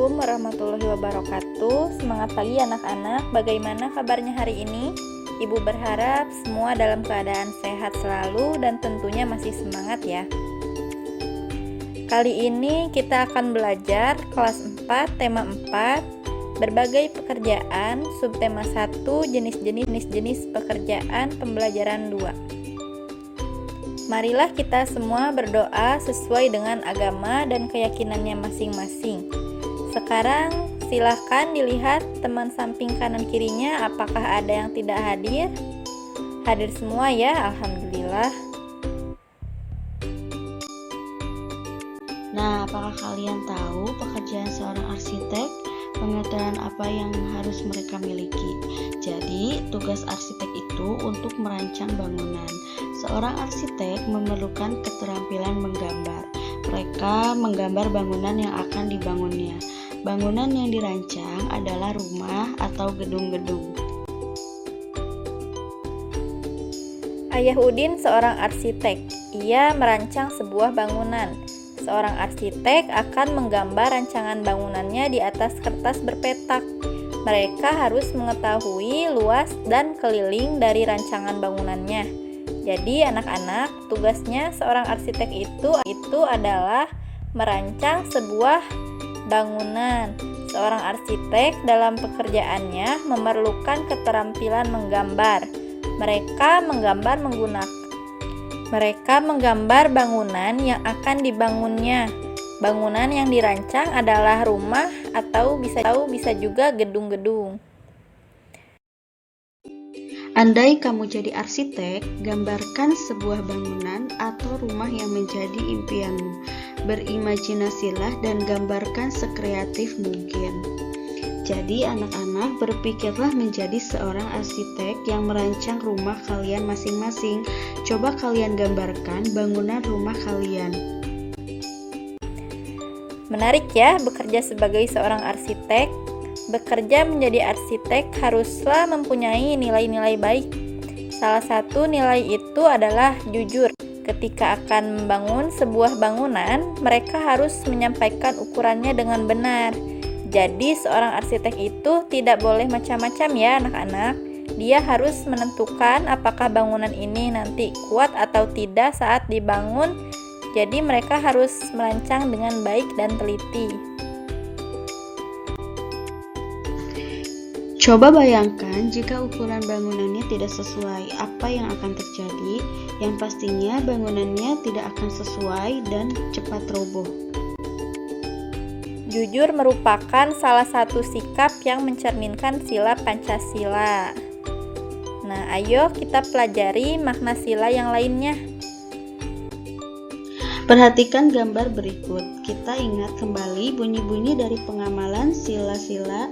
Assalamualaikum warahmatullahi wabarakatuh. Semangat pagi anak-anak. Bagaimana kabarnya hari ini? Ibu berharap semua dalam keadaan sehat selalu dan tentunya masih semangat ya. Kali ini kita akan belajar kelas 4, tema 4, berbagai pekerjaan, subtema 1, jenis-jenis pekerjaan pembelajaran 2. Marilah kita semua berdoa sesuai dengan agama dan keyakinannya masing-masing. Sekarang silahkan dilihat teman samping kanan kirinya, apakah ada yang tidak hadir? Hadir semua ya, alhamdulillah. Nah, apakah kalian tahu pekerjaan seorang arsitek? Pengetahuan apa yang harus mereka miliki? Jadi, tugas arsitek itu untuk merancang bangunan. Seorang arsitek memerlukan keterampilan menggambar. Mereka menggambar bangunan yang akan dibangunnya. Bangunan yang dirancang adalah rumah atau gedung-gedung. Ayah Udin seorang arsitek. Ia merancang sebuah bangunan. Seorang arsitek akan menggambar rancangan bangunannya di atas kertas berpetak. Mereka harus mengetahui luas dan keliling dari rancangan bangunannya. Jadi anak-anak, tugasnya seorang arsitek itu adalah merancang sebuah bangunan. Seorang arsitek dalam pekerjaannya memerlukan keterampilan menggambar. Mereka menggambar bangunan yang akan dibangunnya. Bangunan yang dirancang adalah rumah atau bisa juga gedung-gedung. Andai kamu jadi arsitek, gambarkan sebuah bangunan atau rumah yang menjadi impianmu. Berimajinasilah dan gambarkan sekreatif mungkin. Jadi anak-anak, berpikirlah menjadi seorang arsitek yang merancang rumah kalian masing-masing. Coba kalian gambarkan bangunan rumah kalian. Menarik ya bekerja sebagai seorang arsitek. Bekerja menjadi arsitek haruslah mempunyai nilai-nilai baik. Salah satu nilai itu adalah jujur. Ketika akan membangun sebuah bangunan, mereka harus menyampaikan ukurannya dengan benar. Jadi seorang arsitek itu tidak boleh macam-macam ya anak-anak. Dia harus menentukan apakah bangunan ini nanti kuat atau tidak saat dibangun. Jadi mereka harus merancang dengan baik dan teliti. Coba bayangkan jika ukuran bangunannya tidak sesuai, apa yang akan terjadi? Yang pastinya bangunannya tidak akan sesuai dan cepat roboh. Jujur merupakan salah satu sikap yang mencerminkan sila Pancasila. Nah, ayo kita pelajari makna sila yang lainnya. Perhatikan gambar berikut. Kita ingat kembali bunyi-bunyi dari pengamalan sila-sila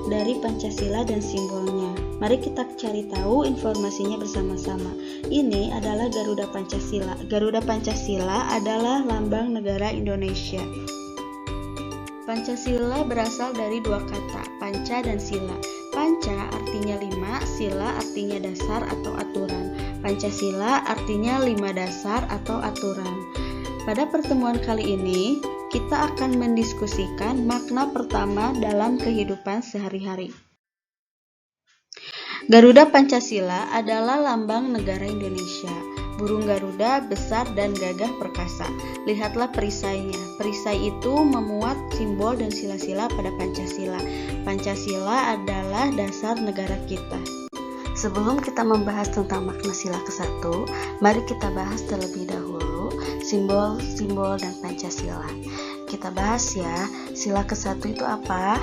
dari Pancasila dan simbolnya. Mari kita cari tahu informasinya bersama-sama. Ini adalah Garuda Pancasila. Garuda Pancasila adalah lambang negara Indonesia. Pancasila berasal dari dua kata, panca dan sila. Panca artinya 5, sila artinya dasar atau aturan. Pancasila artinya 5 dasar atau aturan. Pada pertemuan kali ini, kita akan mendiskusikan makna pertama dalam kehidupan sehari-hari. Garuda Pancasila adalah lambang negara Indonesia. Burung Garuda besar dan gagah perkasa. Lihatlah perisainya. Perisai itu memuat simbol dan sila-sila pada Pancasila. Pancasila adalah dasar negara kita. Sebelum kita membahas tentang makna sila ke-1, mari kita bahas terlebih dahulu simbol-simbol dan Pancasila. Kita bahas ya, sila ke-1 itu apa?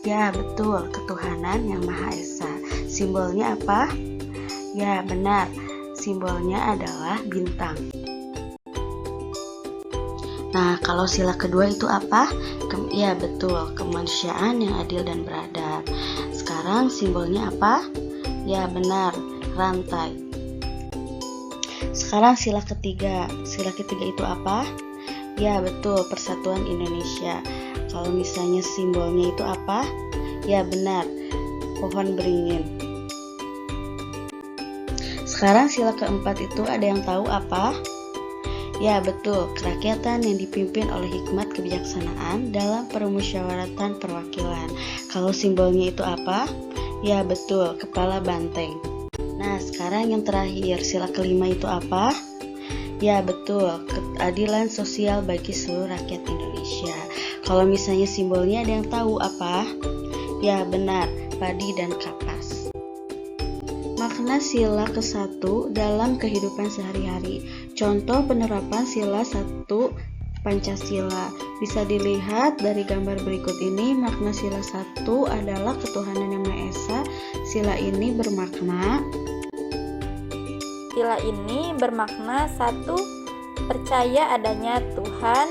Ya, betul, ketuhanan yang Maha Esa. Simbolnya apa? Ya, benar. Simbolnya adalah bintang. Nah, kalau sila kedua itu apa? Ya, betul, kemanusiaan yang adil dan beradab. Sekarang simbolnya apa? Ya, benar, rantai. Sekarang sila ketiga. Sila ketiga itu apa? Ya, betul, persatuan Indonesia. Kalau misalnya simbolnya itu apa? Ya, benar, pohon beringin. Sekarang sila keempat itu ada yang tahu apa? Ya, betul. Kerakyatan yang dipimpin oleh hikmat kebijaksanaan dalam permusyawaratan perwakilan. Kalau simbolnya itu apa? Ya, betul. Kepala banteng. Nah, sekarang yang terakhir, sila kelima itu apa? Ya, betul. Keadilan sosial bagi seluruh rakyat Indonesia. Kalau misalnya simbolnya ada yang tahu apa? Ya, benar. Padi dan kapas. Makna sila ke-1 dalam kehidupan sehari-hari. Contoh penerapan sila 1 Pancasila. Bisa dilihat dari gambar berikut ini. Makna sila 1 adalah ketuhanan yang Maha Esa. Sila ini bermakna satu, percaya adanya Tuhan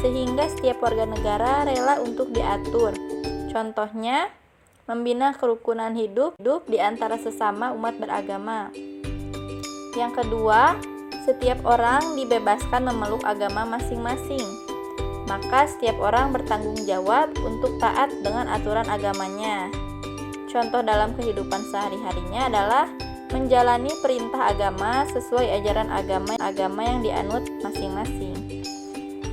sehingga setiap warga negara rela untuk diatur. Contohnya, membina kerukunan hidup di antara sesama umat beragama. Yang kedua, setiap orang dibebaskan memeluk agama masing-masing. Maka setiap orang bertanggung jawab untuk taat dengan aturan agamanya. Contoh dalam kehidupan sehari-harinya adalah menjalani perintah agama sesuai ajaran agama yang dianut masing-masing.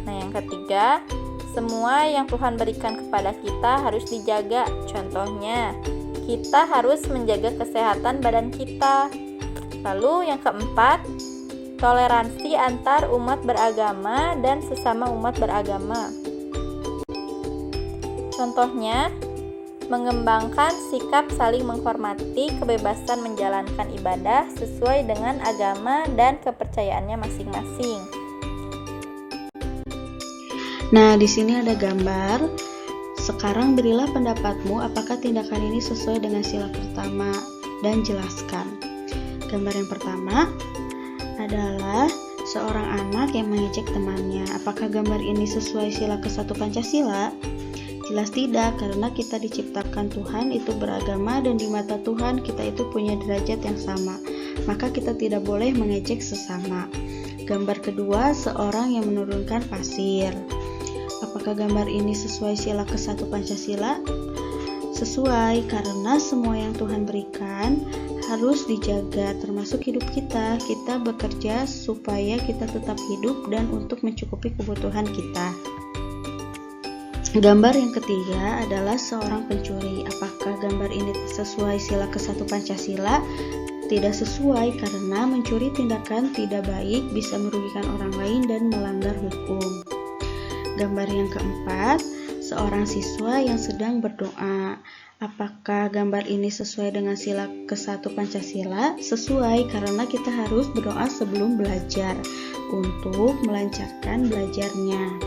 Nah, yang ketiga, semua yang Tuhan berikan kepada kita harus dijaga. Contohnya, kita harus menjaga kesehatan badan kita. Lalu yang keempat, toleransi antar umat beragama dan sesama umat beragama. Contohnya, mengembangkan sikap saling menghormati kebebasan menjalankan ibadah sesuai dengan agama dan kepercayaannya masing-masing. Nah, di sini ada gambar. Sekarang berilah pendapatmu apakah tindakan ini sesuai dengan sila pertama dan jelaskan. Gambar yang pertama adalah seorang anak yang mengejek temannya. Apakah gambar ini sesuai sila ke-1 Pancasila? Jelas tidak, karena kita diciptakan Tuhan itu beragama dan di mata Tuhan kita itu punya derajat yang sama. Maka kita tidak boleh mengejek sesama. Gambar kedua, seorang yang menurunkan pasir. Apakah gambar ini sesuai sila ke-1 Pancasila? Sesuai, karena semua yang Tuhan berikan harus dijaga, termasuk hidup kita. Kita bekerja supaya kita tetap hidup dan untuk mencukupi kebutuhan kita. Gambar yang ketiga adalah seorang pencuri. Apakah gambar ini sesuai sila ke-1 Pancasila? Tidak sesuai, karena mencuri tindakan tidak baik, bisa merugikan orang lain dan melanggar hukum. Gambar yang keempat, seorang siswa yang sedang berdoa. Apakah gambar ini sesuai dengan sila ke-1 Pancasila? Sesuai, karena kita harus berdoa sebelum belajar untuk melancarkan belajarnya.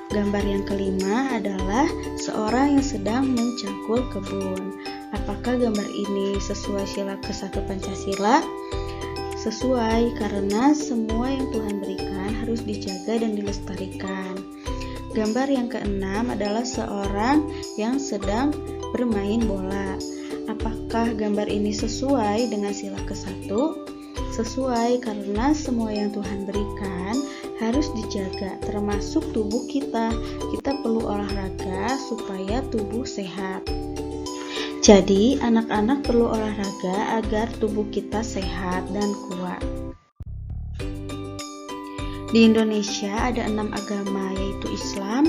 Gambar yang kelima adalah seorang yang sedang mencangkul kebun. Apakah gambar ini sesuai sila ke-1 Pancasila? Sesuai, karena semua yang Tuhan berikan harus dijaga dan dilestarikan. Gambar yang keenam adalah seorang yang sedang bermain bola. Apakah gambar ini sesuai dengan sila ke-1? Sesuai, karena semua yang Tuhan berikan harus dijaga, termasuk tubuh kita. Kita perlu olahraga supaya tubuh sehat. Jadi, anak-anak perlu olahraga agar tubuh kita sehat dan kuat. Di Indonesia ada 6 agama, yaitu Islam,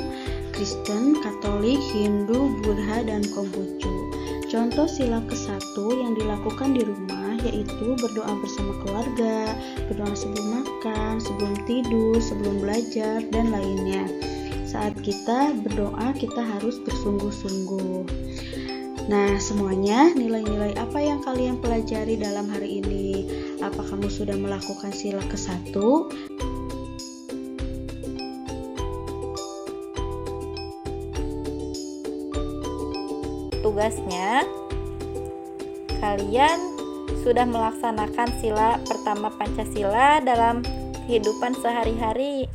Kristen, Katolik, Hindu, Buddha, dan Konghucu. Contoh sila ke-1 yang dilakukan di rumah yaitu berdoa bersama keluarga, berdoa sebelum makan, sebelum tidur, sebelum belajar, dan lainnya. Saat kita berdoa, kita harus bersungguh-sungguh. Nah, semuanya, nilai-nilai apa yang kalian pelajari dalam hari ini? Apa kamu sudah melakukan sila ke-1? Tugasnya, kalian sudah melaksanakan sila pertama Pancasila dalam kehidupan sehari-hari.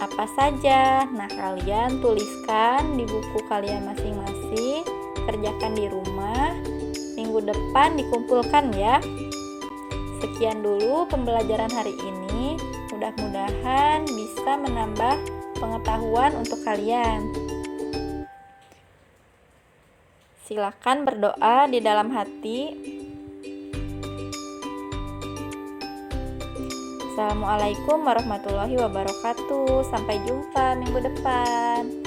Apa saja? Nah, kalian tuliskan di buku kalian masing-masing, kerjakan di rumah. Minggu depan dikumpulkan ya. Sekian dulu pembelajaran hari ini. Mudah-mudahan bisa menambah pengetahuan untuk kalian. Silakan berdoa di dalam hati. Wassalamualaikum warahmatullahi wabarakatuh. Sampai jumpa minggu depan.